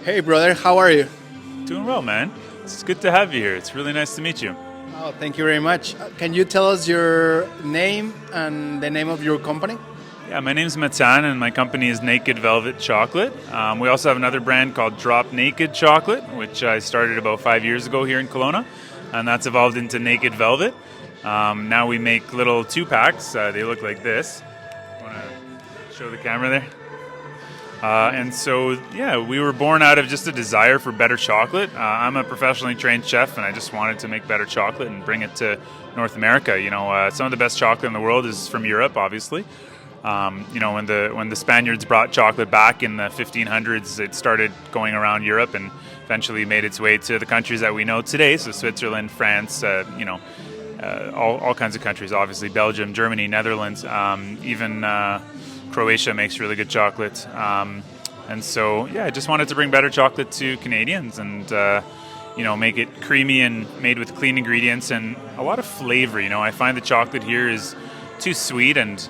Hey, brother, how are you? Doing well, man. It's good to have you here. It's really nice to meet you. Oh, thank you very much. Can you tell us your name and the name of your company? Yeah, my name's Matan, and my company is Naked Velvet Chocolate. We also have another brand called Drop Naked Chocolate, which I started about 5 years ago here in Kelowna, and that's evolved into Naked Velvet. Now we make little two-packs. They look like this. Want to show the camera there? And so, yeah, we were born out of just a desire for better chocolate. I'm a professionally trained chef, and I just wanted to make better chocolate and bring it to North America. Some of the best chocolate in the world is from Europe, obviously. When the Spaniards brought chocolate back in the 1500s, it started going around Europe and eventually made its way to the countries that we know today. So Switzerland, France, all kinds of countries, obviously Belgium, Germany, Netherlands, even Croatia makes really good chocolate. And so, yeah, I just wanted to bring better chocolate to Canadians and, make it creamy and made with clean ingredients and a lot of flavor. I find the chocolate here is too sweet and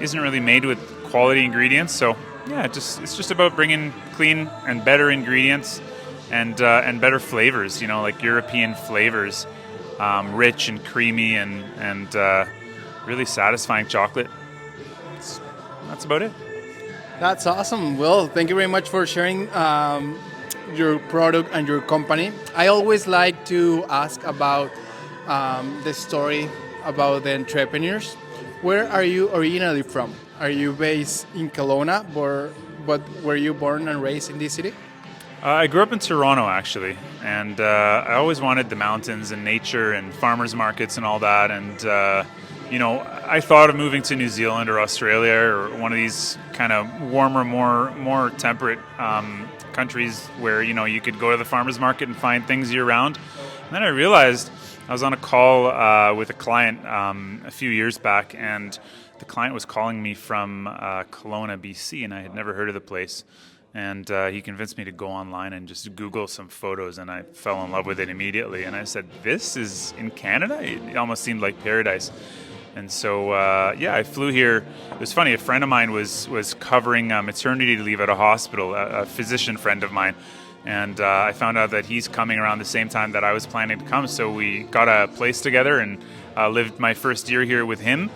isn't really made with quality ingredients. So, yeah, it's just about bringing clean and better ingredients and better flavors, like European flavors, rich and creamy and really satisfying chocolate. That's about it. That's awesome. Well, thank you very much for sharing your product and your company. I always like to ask about the story about the entrepreneurs. Where are you originally from? Are you based in Kelowna, but were you born and raised in this city? I grew up in Toronto, actually, and I always wanted the mountains and nature and farmers markets and all that. And I thought of moving to New Zealand or Australia or one of these kind of warmer, more temperate countries where you could go to the farmers market and find things year round. And then I realized I was on a call with a client a few years back, and the client was calling me from Kelowna, BC, and I had never heard of the place. And he convinced me to go online and just Google some photos, and I fell in love with it immediately. And I said, "This is in Canada?" It almost seemed like paradise. And so, I flew here. It was funny. A friend of mine was covering maternity leave at a hospital, a physician friend of mine. And I found out that he's coming around the same time that I was planning to come. So we got a place together and lived my first year here with him.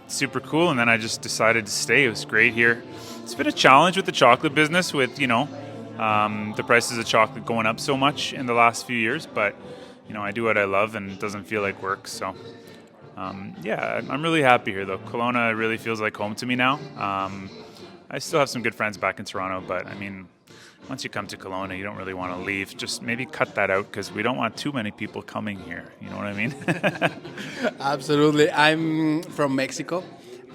Super cool. And then I just decided to stay. It was great here. It's been a challenge with the chocolate business with, the prices of chocolate going up so much in the last few years. But, I do what I love and it doesn't feel like work. So, I'm really happy here, though. Kelowna really feels like home to me now. I still have some good friends back in Toronto, but, once you come to Kelowna, you don't really want to leave. Just maybe cut that out because we don't want too many people coming here. You know what I mean? Absolutely. I'm from Mexico,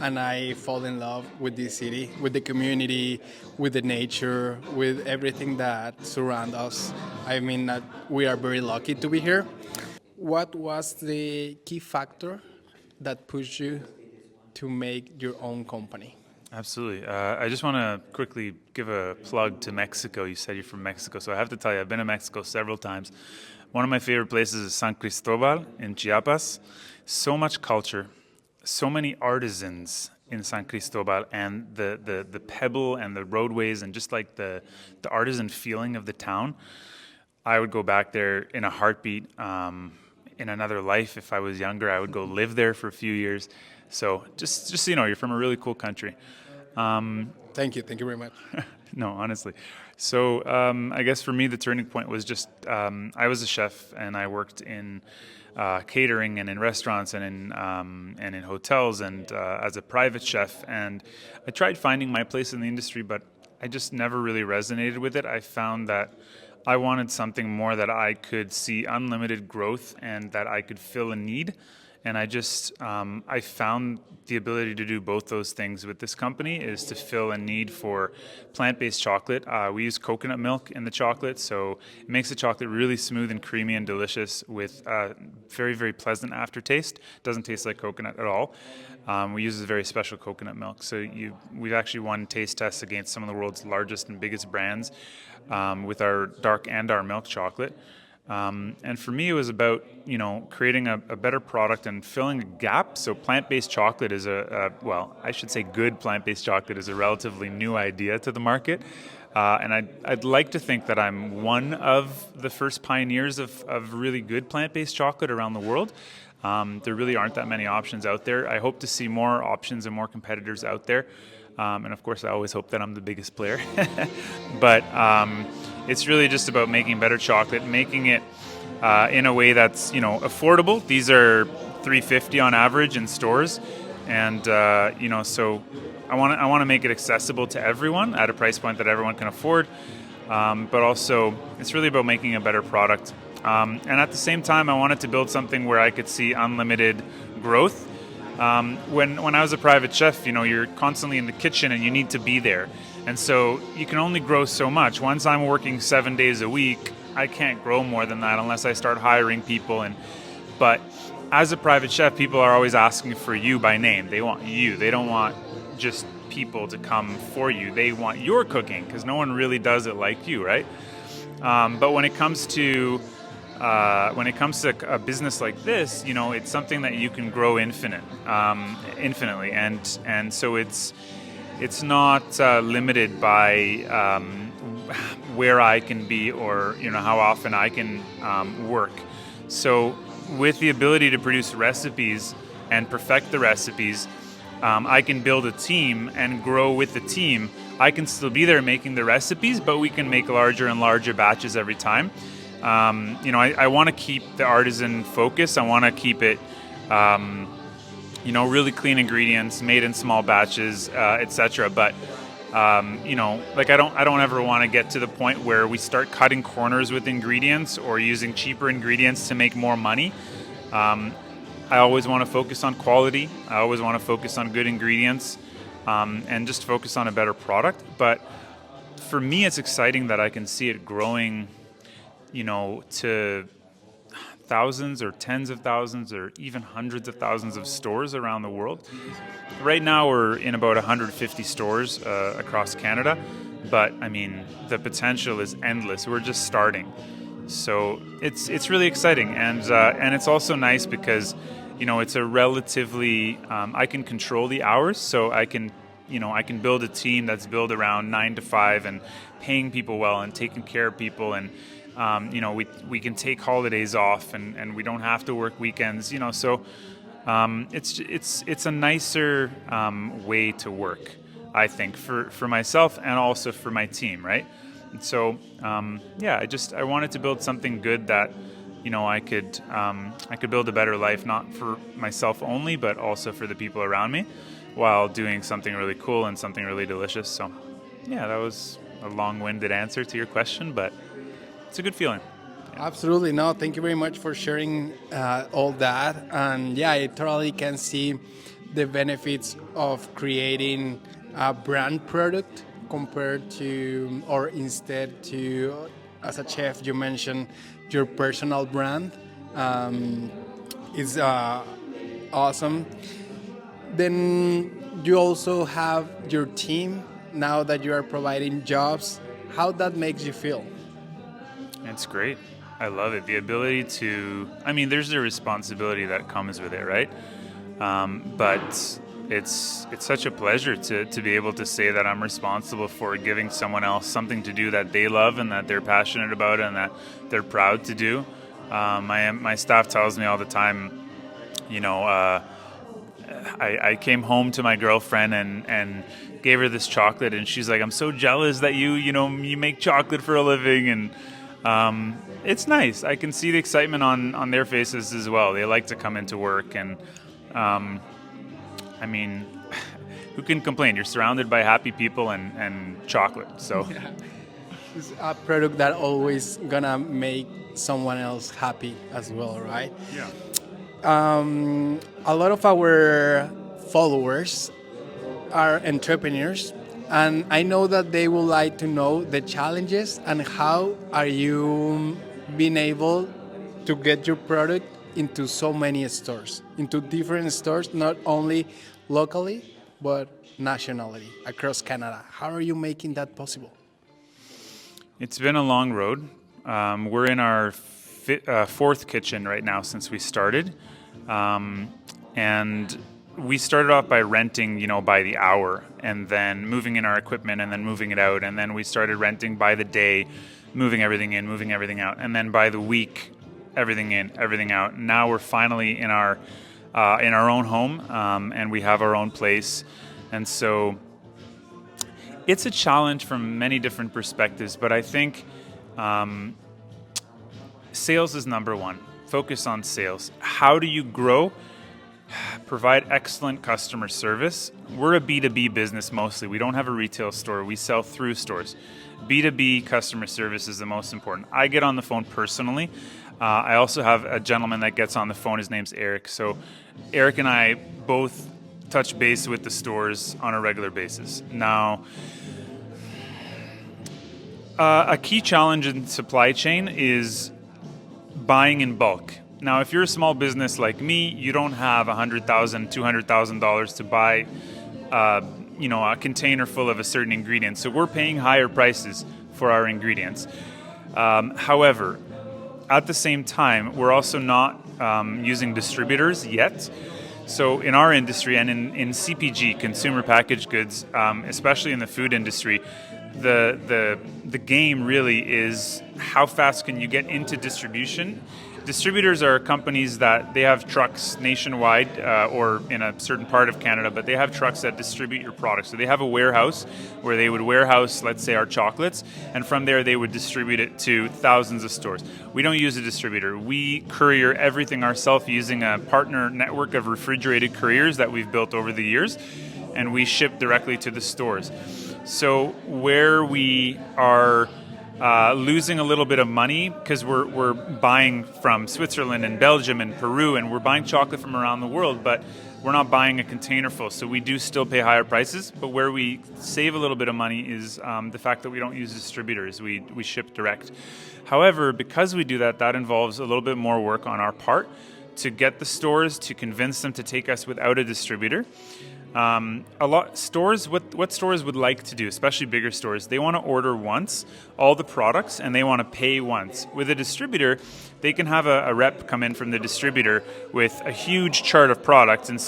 and I fall in love with this city, with the community, with the nature, with everything that surrounds us. We are very lucky to be here. What was the key factor that pushed you to make your own company? Absolutely. I just want to quickly give a plug to Mexico. You said you're from Mexico, so I have to tell you, I've been to Mexico several times. One of my favorite places is San Cristobal in Chiapas. So much culture, so many artisans in San Cristobal, and the pebble and the roadways and just like the artisan feeling of the town. I would go back there in a heartbeat. In another life, if I was younger, I would go live there for a few years. So just so you know, you're from a really cool country. Thank you very much. No, honestly. So I guess for me, the turning point was just I was a chef and I worked in catering and in restaurants and in hotels and as a private chef. And I tried finding my place in the industry, but I just never really resonated with it. I found that I wanted something more that I could see unlimited growth and that I could fill a need. And I found the ability to do both those things with this company is to fill a need for plant-based chocolate. We use coconut milk in the chocolate, so it makes the chocolate really smooth and creamy and delicious with very, very pleasant aftertaste. Doesn't taste like coconut at all. We use a very special coconut milk. So we've actually won taste tests against some of the world's largest and biggest brands with our dark and our milk chocolate. And for me, it was about, creating a better product and filling a gap. So plant-based chocolate is good plant-based chocolate is a relatively new idea to the market. And I'd like to think that I'm one of the first pioneers of really good plant-based chocolate around the world. There really aren't that many options out there. I hope to see more options and more competitors out there. And of course, I always hope that I'm the biggest player. But it's really just about making better chocolate, making it in a way that's affordable. These are $3.50 on average in stores, and so I want to make it accessible to everyone at a price point that everyone can afford. But also, it's really about making a better product. And at the same time, I wanted to build something where I could see unlimited growth. When I was a private chef, you're constantly in the kitchen and you need to be there. And so you can only grow so much. Once I'm working 7 days a week, I can't grow more than that unless I start hiring people. But as a private chef, people are always asking for you by name. They want you. They don't want just people to come for you. They want your cooking because no one really does it like you, right? But when it comes to a business like this, it's something that you can grow infinitely, and so it's not limited by where I can be or how often I can work. So with the ability to produce recipes and perfect the recipes, I can build a team and grow with the team. I can still be there making the recipes, but we can make larger and larger batches every time. I want to keep the artisan focus. I want to keep it, really clean ingredients, made in small batches, etc. But I don't ever want to get to the point where we start cutting corners with ingredients or using cheaper ingredients to make more money. I always want to focus on quality. I always want to focus on good ingredients, and just focus on a better product. But for me, it's exciting that I can see it growing, to thousands or tens of thousands or even hundreds of thousands of stores around the world. Right now we're in about 150 stores across Canada, but I mean the potential is endless. We're just starting, so it's really exciting, and it's also nice because it's a relatively I can control the hours, so I can build a team that's built around 9 to 5 and paying people well and taking care of people, and we can take holidays off, and we don't have to work weekends. So it's a nicer way to work, I think, for myself and also for my team, right? And so I wanted to build something good that I could build a better life, not for myself only, but also for the people around me, while doing something really cool and something really delicious. So yeah, that was a long-winded answer to your question, but it's a good feeling. Absolutely. No, thank you very much for sharing all that. And yeah, I totally can see the benefits of creating a brand product compared to, or instead to, as a chef, you mentioned your personal brand. Is awesome. Then you also have your team now that you are providing jobs. How that makes you feel? It's great. I love it. The ability to, there's the responsibility that comes with it, right? But it's such a pleasure to be able to say that I'm responsible for giving someone else something to do that they love and that they're passionate about and that they're proud to do. My staff tells me all the time, I came home to my girlfriend and gave her this chocolate, and she's like, "I'm so jealous that you make chocolate for a living." And it's nice. I can see the excitement on their faces as well. They like to come into work, and who can complain? You're surrounded by happy people and chocolate. So Yeah. It's a product that always gonna make someone else happy as well, right? yeah. A lot of our followers are entrepreneurs, and I know that they would like to know the challenges and how are you being able to get your product into so many stores, into different stores, not only locally but nationally across Canada. How are you making that possible? It's been a long road. We're in our fourth kitchen right now since we started. And we started off by renting, by the hour, and then moving in our equipment, and then moving it out, and then we started renting by the day, moving everything in, moving everything out, and then by the week, everything in, everything out. Now we're finally in our own home, and we have our own place, and so it's a challenge from many different perspectives. But I think sales is number one. Focus on sales. How do you grow? Provide excellent customer service. We're a B2B business mostly. We don't have a retail store. We sell through stores. B2B customer service is the most important. I get on the phone personally. I also have a gentleman that gets on the phone. His name's Eric. So Eric and I both touch base with the stores on a regular basis. Now, a key challenge in supply chain is buying in bulk. Now, if you're a small business like me, you don't have $100,000, $200,000 to buy, a container full of a certain ingredient. So we're paying higher prices for our ingredients. However, at the same time, we're also not using distributors yet. So in our industry and in CPG, consumer packaged goods, especially in the food industry, the game really is how fast can you get into distribution. Distributors are companies that they have trucks nationwide or in a certain part of Canada, but they have trucks that distribute your products. So they have a warehouse where they would warehouse, let's say, our chocolates, and from there they would distribute it to thousands of stores. We don't use a distributor. We courier everything ourselves using a partner network of refrigerated couriers that we've built over the years, and we ship directly to the stores. So where we are losing a little bit of money because we're buying from Switzerland and Belgium and Peru, and we're buying chocolate from around the world, but we're not buying a container full. So we do still pay higher prices, but where we save a little bit of money is the fact that we don't use distributors. We ship direct. However, because we do that, that involves a little bit more work on our part to get the stores to convince them to take us without a distributor. What stores would like to do, especially bigger stores, they want to order once all the products and they want to pay once. With a distributor, they can have a rep come in from the distributor with a huge chart of products and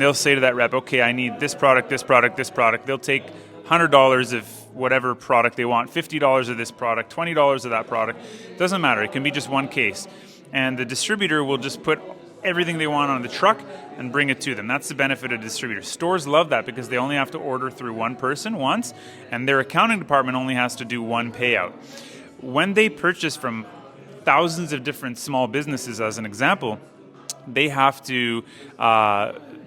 they'll say to that rep, okay, I need this product, this product, this product. They'll take $100 of whatever product they want, $50 of this product, $20 of that product. Doesn't matter. It can be just one case. And the distributor will just put everything they want on the truck and bring it to them. That's the benefit of distributors. Stores love that because they only have to order through one person once, and their accounting department only has to do one payout. When they purchase from thousands of different small businesses, as an example, they have to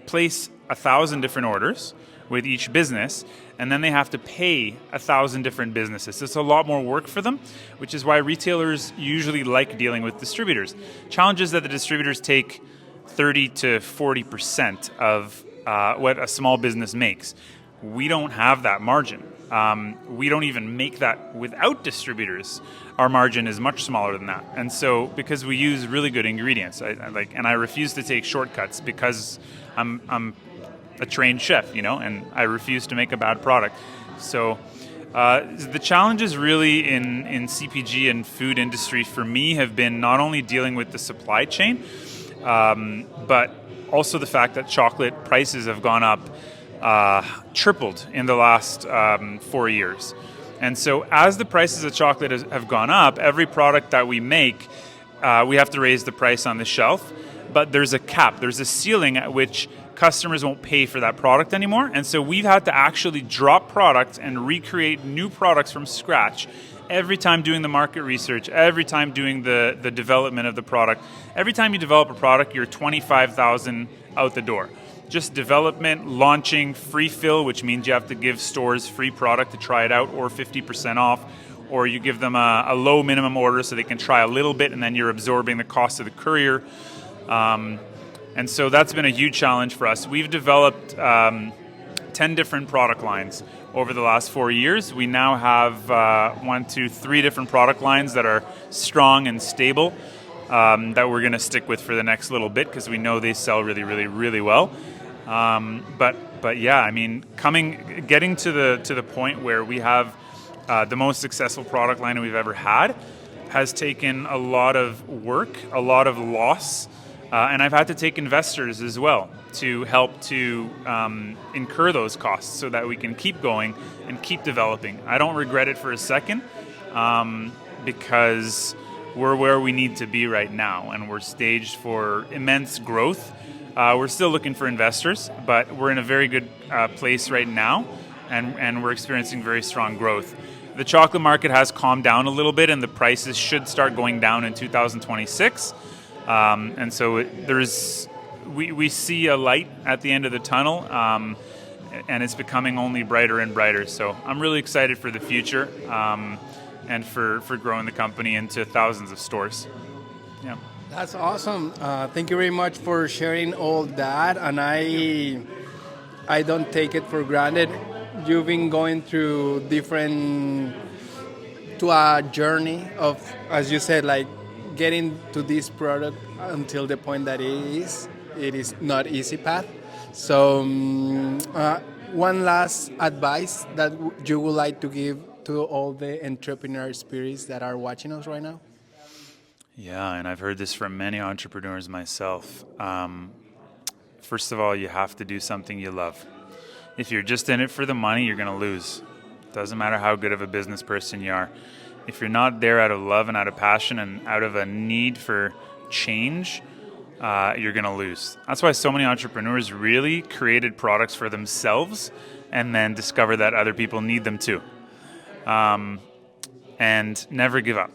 place 1,000 different orders with each business, and then they have to pay 1,000 different businesses. So it's a lot more work for them, which is why retailers usually like dealing with distributors. Challenge is that the distributors take 30 to 40% of what a small business makes. We don't have that margin. We don't even make that without distributors. Our margin is much smaller than that. And so because we use really good ingredients, I refuse to take shortcuts because I'm a trained chef, and I refuse to make a bad product. So the challenges really in CPG and food industry for me have been not only dealing with the supply chain, but also the fact that chocolate prices have gone up, tripled in the last 4 years. And so as the prices of chocolate have gone up, every product that we make, we have to raise the price on the shelf. But there's a cap, there's a ceiling at which customers won't pay for that product anymore. And so we've had to actually drop products and recreate new products from scratch every time doing the market research, every time doing the development of the product. Every time you develop a product, you're $25,000 out the door. Just development, launching, free fill, which means you have to give stores free product to try it out or 50% off, or you give them a low minimum order so they can try a little bit and then you're absorbing the cost of the courier. And so that's been a huge challenge for us. We've developed 10 different product lines over the last 4 years. We now have 3 different product lines that are strong and stable that we're going to stick with for the next little bit because we know they sell really, really, really well. But yeah, I mean, getting to the point where we have the most successful product line we've ever had has taken a lot of work, a lot of loss. And I've had to take investors as well to help to incur those costs so that we can keep going and keep developing. I don't regret it for a second because we're where we need to be right now, and we're staged for immense growth. We're still looking for investors, but we're in a very good place right now, and we're experiencing very strong growth. The chocolate market has calmed down a little bit, and the prices should start going down in 2026. And so we see a light at the end of the tunnel, and it's becoming only brighter and brighter. So I'm really excited for the future and for growing the company into thousands of stores. Yeah. That's awesome. Thank you very much for sharing all that, and I don't take it for granted. You've been going through to a journey of, as you said, like getting to this product until the point that it is not easy path. So one last advice that you would like to give to all the entrepreneur spirits that are watching us right now? Yeah, and I've heard this from many entrepreneurs myself. First of all, you have to do something you love. If you're just in it for the money, you're going to lose. Doesn't matter how good of a business person you are. If you're not there out of love and out of passion and out of a need for change, you're going to lose. That's why so many entrepreneurs really created products for themselves and then discover that other people need them too. And never give up.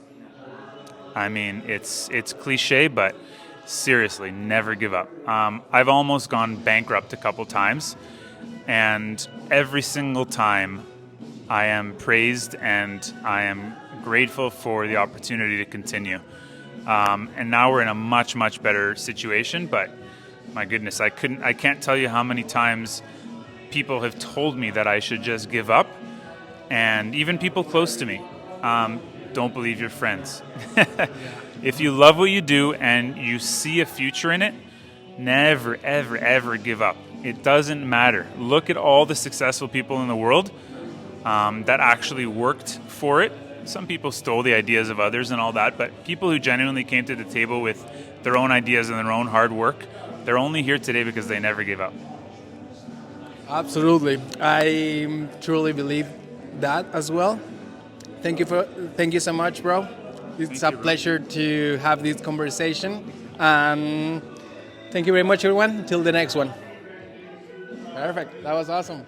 I mean, it's cliche, but seriously, never give up. I've almost gone bankrupt a couple times, and every single time I am praised and I am grateful for the opportunity to continue. And now we're in a much, much better situation, but my goodness, I can't tell you how many times people have told me that I should just give up, and even people close to me. Don't believe your friends. If you love what you do and you see a future in it, never, ever, ever give up. It doesn't matter. Look at all the successful people in the world that actually worked for it. Some people stole the ideas of others and all that, but people who genuinely came to the table with their own ideas and their own hard work, they're only here today because they never gave up. Absolutely. I truly believe that as well. Thank you so much, bro. It's a pleasure to have this conversation. Thank you very much, everyone. Till the next one. Perfect. That was awesome.